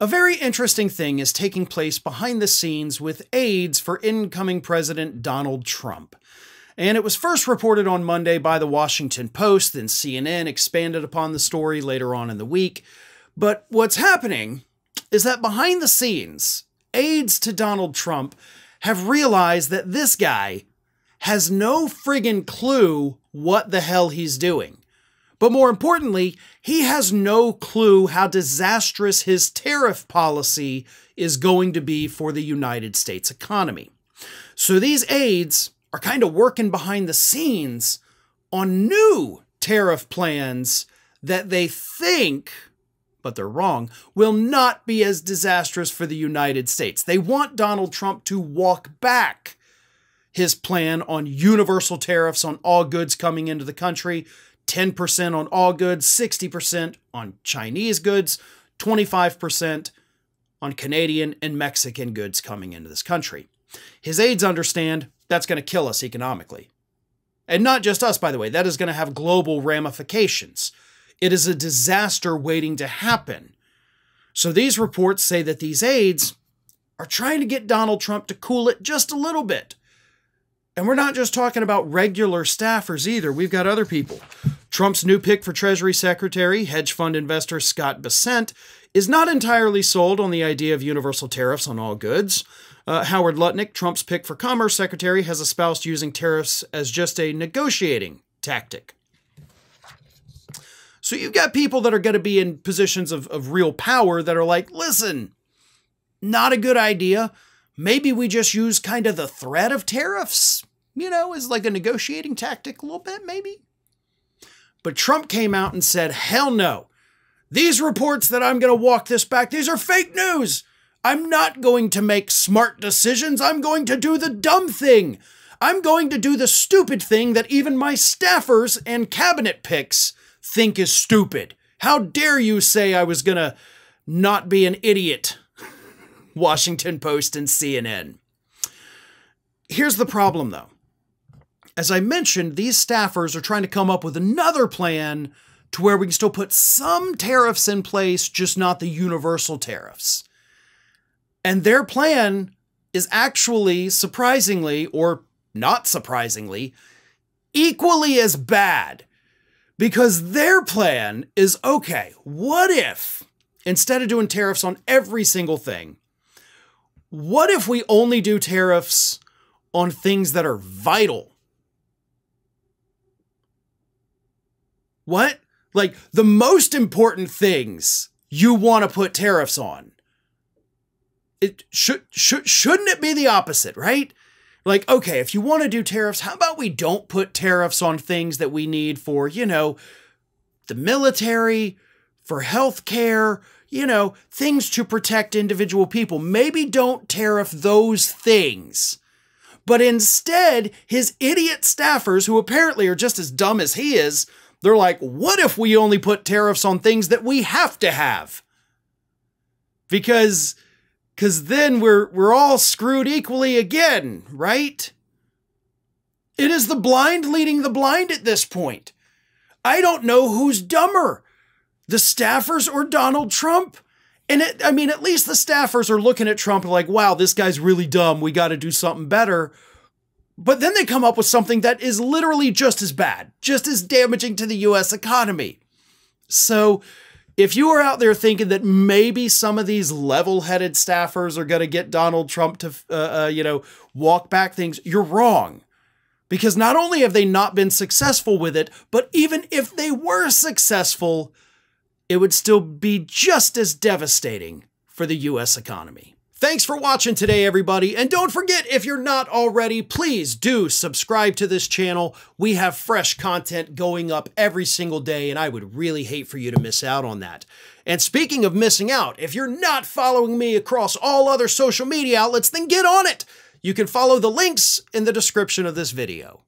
A very interesting thing is taking place behind the scenes with aides for incoming President Donald Trump. And it was first reported on Monday by the Washington Post, then CNN expanded upon the story later on in the week. But what's happening is that behind the scenes, aides to Donald Trump have realized that this guy has no friggin' clue what the hell he's doing. But more importantly, he has no clue how disastrous his tariff policy is going to be for the United States economy. So these aides are kind of working behind the scenes on new tariff plans that they think, but they're wrong, will not be as disastrous for the United States. They want Donald Trump to walk back his plan on universal tariffs on all goods coming into the country, 10% on all goods, 60% on Chinese goods, 25% on Canadian and Mexican goods coming into this country. His aides understand that's going to kill us economically. And not just us, by the way, that is going to have global ramifications. It is a disaster waiting to happen. So these reports say that these aides are trying to get Donald Trump to cool it just a little bit. And we're not just talking about regular staffers either. We've got other people. Trump's new pick for Treasury Secretary, hedge fund investor Scott Bessent, is not entirely sold on the idea of universal tariffs on all goods. Howard Lutnick, Trump's pick for Commerce Secretary, has espoused using tariffs as just a negotiating tactic. So you've got people that are going to be in positions of real power that are like, listen, not a good idea. Maybe we just use kind of the threat of tariffs, you know, as like a negotiating tactic a little bit, maybe. But Trump came out and said, hell no. These reports that I'm going to walk this back, these are fake news. I'm not going to make smart decisions. I'm going to do the dumb thing. I'm going to do the stupid thing that even my staffers and cabinet picks think is stupid. How dare you say I was going to not be an idiot? Washington Post and CNN. Here's the problem, though. As I mentioned, these staffers are trying to come up with another plan to where we can still put some tariffs in place, just not the universal tariffs. And their plan is actually, surprisingly, or not surprisingly, equally as bad. Because their plan is, okay, what if, instead of doing tariffs on every single thing, what if we only do tariffs on things that are vital? What? Like the most important things you want to put tariffs on. It shouldn't it be the opposite, right? Like, okay, if you want to do tariffs, how about we don't put tariffs on things that we need for, you know, the military, for healthcare, you know, things to protect individual people. Maybe don't tariff those things. But instead, his idiot staffers, who apparently are just as dumb as he is, they're like, what if we only put tariffs on things that we have to have? Because then we're all screwed equally again, right? It is the blind leading the blind at this point. I don't know who's dumber, the staffers or Donald Trump. And I mean, at least the staffers are looking at Trump like, wow, this guy's really dumb. We got to do something better. But then they come up with something that is literally just as bad, just as damaging to the U.S. economy. So if you are out there thinking that maybe some of these level-headed staffers are going to get Donald Trump to, you know, walk back things, you're wrong. Because not only have they not been successful with it, but even if they were successful, it would still be just as devastating for the U.S. economy. Thanks for watching today, everybody. And don't forget, if you're not already, please do subscribe to this channel. We have fresh content going up every single day, and I would really hate for you to miss out on that. And speaking of missing out, if you're not following me across all other social media outlets, then get on it. You can follow the links in the description of this video.